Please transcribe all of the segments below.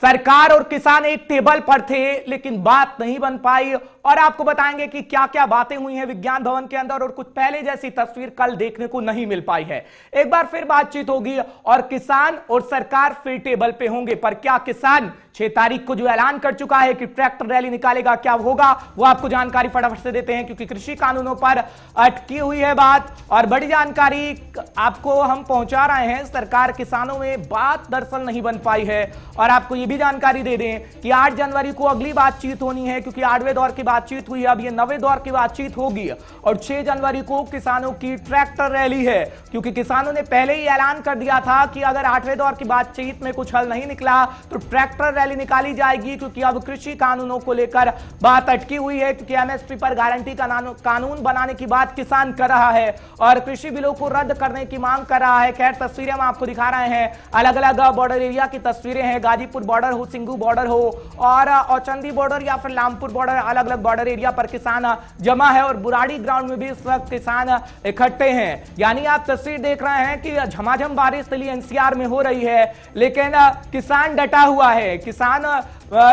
सरकार और किसान एक टेबल पर थे लेकिन बात नहीं बन पाई। और आपको बताएंगे कि क्या क्या बातें हुई हैं विज्ञान भवन के अंदर और कुछ पहले जैसी तस्वीर कल देखने को नहीं मिल पाई है। एक बार फिर बातचीत होगी और किसान और सरकार फिर टेबल पे होंगे। पर क्या किसान 6 तारीख को जो ऐलान कर चुका है कि ट्रैक्टर रैली निकालेगा, क्या होगा वो आपको जानकारी फटाफट से देते हैं, क्योंकि कृषि कानूनों पर अटकी हुई है बात और बड़ी जानकारी आपको हम पहुंचा रहे हैं। सरकार किसानों में बात दरअसल नहीं बन पाई है और आपको ये भी जानकारी दे दें कि 8 जनवरी को अगली बातचीत होनी है, क्योंकि 8वें दौर की बातचीत हुई, अब ये 9वें दौर की बातचीत होगी। और 6 जनवरी को किसानों की ट्रैक्टर रैली है, क्योंकि किसानों ने पहले ही ऐलान कर दिया था कि अगर 8वें दौर की बातचीत में कुछ हल नहीं निकला तो ट्रैक्टर रैली निकाली जाएगी, क्योंकि अब कृषि कानूनों को लेकर बात अटकी हुई है। क्योंकि एमएसपी पर गारंटी का कानून बनाने की बात किसान कर रहा है और कृषि बिलों को रद्द करने की मांग कर रहा है। खैर, तस्वीरें हम आपको दिखा रहे हैं, अलग अलग बॉर्डर एरिया की तस्वीरें हैं। गाजीपुर बॉर्डर हो, सिंगू बॉर्डर हो और औचंदी बॉर्डर या फिर लामपुर बॉर्डर, अलग अलग बॉर्डर एरिया पर किसान जमा है और बुराड़ी ग्राउंड में भी इस वक्त किसान इकट्ठे हैं। यानी आप तस्वीर देख रहे हैं कि झमाझम बारिश दिल्ली एनसीआर में हो रही है, लेकिन किसान डटा हुआ है, किसान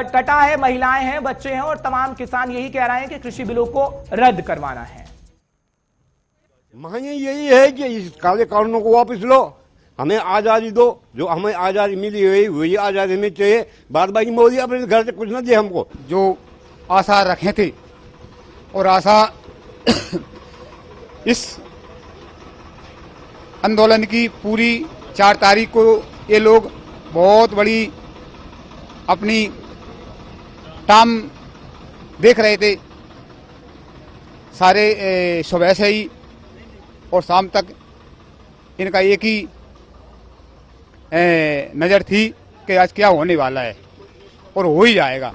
डटा है, महिलाएं हैं, बच्चे हैं और तमाम किसान यही कह रहे हैं कि कृषि बिलों को रद्द करवाना है। मांगे यही है कि इस काले कानूनों को वापस लो, हमें आजादी दो, जो हमें आजादी मिली हुई वही आजादी हमें चाहिए। बाद बाकी मोदी अपने घर से कुछ न दे हमको। जो आशा रखे थे और आशा इस आंदोलन की पूरी 4 तारीख को ये लोग बहुत बड़ी अपनी टाइम देख रहे थे, सारे सुबह से ही और शाम तक इनका एक ही नज़र थी कि आज क्या होने वाला है और हो ही जाएगा।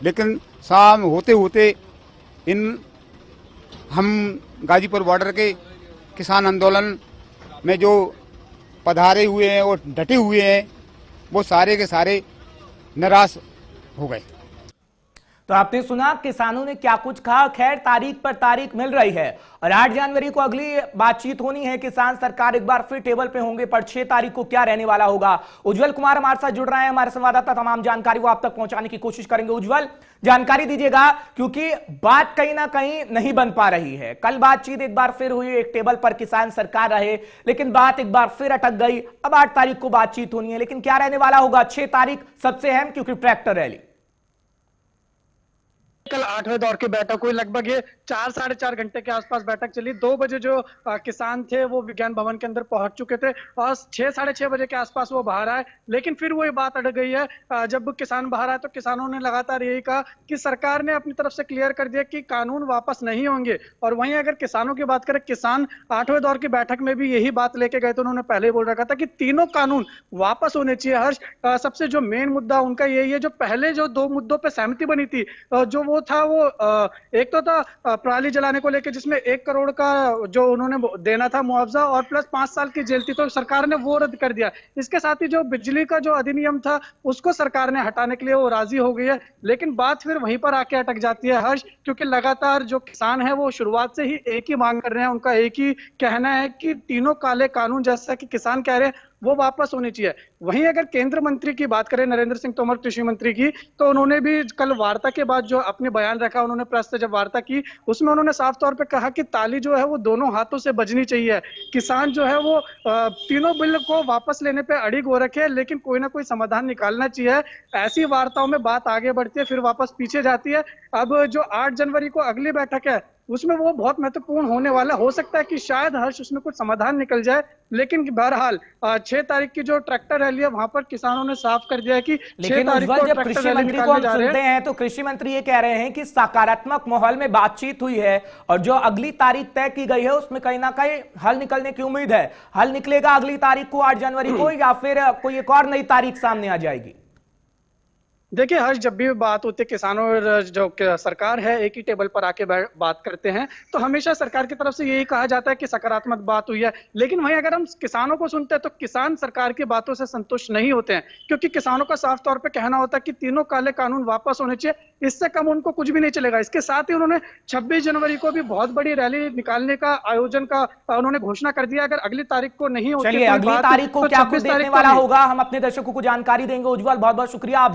लेकिन शाम होते होते हम गाजीपुर बॉर्डर के किसान आंदोलन में जो पधारे हुए हैं और डटे हुए हैं वो सारे के सारे निराश हो गए। तो आपने सुना किसानों ने क्या कुछ कहा। खैर, तारीख पर तारीख मिल रही है और 8 जनवरी को अगली बातचीत होनी है। किसान सरकार एक बार फिर टेबल पे होंगे, पर 6 तारीख को क्या रहने वाला होगा। उज्जवल कुमार हमारे साथ जुड़ रहे हैं, हमारे संवाददाता, तमाम जानकारी वो आप तक पहुंचाने की कोशिश करेंगे। उज्जवल, जानकारी दीजिएगा, क्योंकि बात कहीं ना कहीं नहीं बन पा रही है। कल बातचीत एक बार फिर हुई, एक टेबल पर किसान सरकार रहे, लेकिन बात एक बार फिर अटक गई। अब 8 तारीख को बातचीत होनी है, लेकिन क्या रहने वाला होगा। 6 तारीख सबसे अहम, क्योंकि ट्रैक्टर रैली। कल 8वें दौर की बैठक हुई, लगभग ये 4 साढ़े 4 घंटे के आसपास बैठक चली। 2 बजे जो किसान थे वो विज्ञान भवन के अंदर पहुंच चुके थे और 6 साढ़े 6 बजे के आसपास वो बाहर आए। लेकिन फिर वही बात अटक गई है। जब किसान बाहर आए तो किसानों ने लगातार यही कहा कि सरकार ने अपनी तरफ से क्लियर कर दिया कि कानून वापस नहीं होंगे। और वहीं अगर किसानों की बात करें, किसान 8वें दौर की बैठक में भी यही बात लेके गए थे। उन्होंने पहले ही बोल रखा था कि तीनों कानून वापस होने चाहिए। हर्ष, सबसे जो मेन मुद्दा उनका यही है, जो पहले जो 2 मुद्दों पर सहमति बनी थी, जो वो था, वो एक तो था पराली जलाने को लेकर, जिसमें 1 करोड़ का जो उन्होंने देना था मुआवजा और प्लस 5 साल की जेल थी, तो सरकार ने वो रद्द कर दिया। इसके साथ ही जो बिजली का जो अधिनियम था उसको सरकार ने हटाने के लिए वो राजी हो गई है। लेकिन बात फिर वहीं पर आके अटक जाती है हर्ष, क्योंकि लगातार जो किसान है वो शुरुआत से ही एक ही मांग कर रहे हैं। उनका एक ही कहना है कि तीनों काले कानून, जैसा कि किसान कह रहे हैं, वो वापस होनी चाहिए। वहीं अगर केंद्र मंत्री की बात करें, नरेंद्र सिंह तोमर कृषि मंत्री की, तो उन्होंने भी कल वार्ता के बाद जो अपने बयान रखा, उन्होंने प्रेस से जब वार्ता की उसमें उन्होंने साफ तौर पे कहा कि ताली जो है वो दोनों हाथों से बजनी चाहिए। किसान जो है वो तीनों बिल को वापस लेने पे अड़िग हो रखे हैं, लेकिन कोई ना कोई समाधान निकालना चाहिए। ऐसी वार्ताओं में बात आगे बढ़ती है, फिर वापस पीछे जाती है। अब जो 8 जनवरी को अगली बैठक है उसमें वो बहुत महत्वपूर्ण होने वाला। हो सकता है कि शायद हर्ष उसमें कुछ समाधान निकल जाए, लेकिन बहरहाल 6 तारीख की जो ट्रैक्टर रैली है वहां पर किसानों ने साफ कर दिया है कि 6 तारीख को जब कृषि मंत्री को हम सुनते हैं तो कृषि मंत्री ये कह रहे हैं कि सकारात्मक माहौल में बातचीत हुई है और जो अगली तारीख तय की गई है उसमें कहीं ना कहीं हल निकलने की उम्मीद है। हल निकलेगा अगली तारीख को 8 जनवरी को, या फिर कोई एक और नई तारीख सामने आ जाएगी? देखिए हर्ष, जब भी बात होती है किसानों और जो सरकार है एक ही टेबल पर आके बात करते हैं, तो हमेशा सरकार की तरफ से यही कहा जाता है कि सकारात्मक बात हुई है। लेकिन वहीं अगर हम किसानों को सुनते हैं तो किसान सरकार की बातों से संतुष्ट नहीं होते हैं, क्योंकि किसानों का साफ तौर पे कहना होता है कि तीनों काले कानून वापस होने चाहिए, इससे कम उनको कुछ भी नहीं चलेगा। इसके साथ ही उन्होंने 26 जनवरी को भी बहुत बड़ी रैली निकालने का आयोजन का उन्होंने घोषणा कर दिया। अगली अगली तारीख को नहीं होती चलिए कोई अगली बात, तारीख को तो क्या कुछ 26 देखने तारीख को वाला भी। होगा हम अपने दर्शकों को जानकारी देंगे। उज्जवल, बहुत बहुत शुक्रिया आप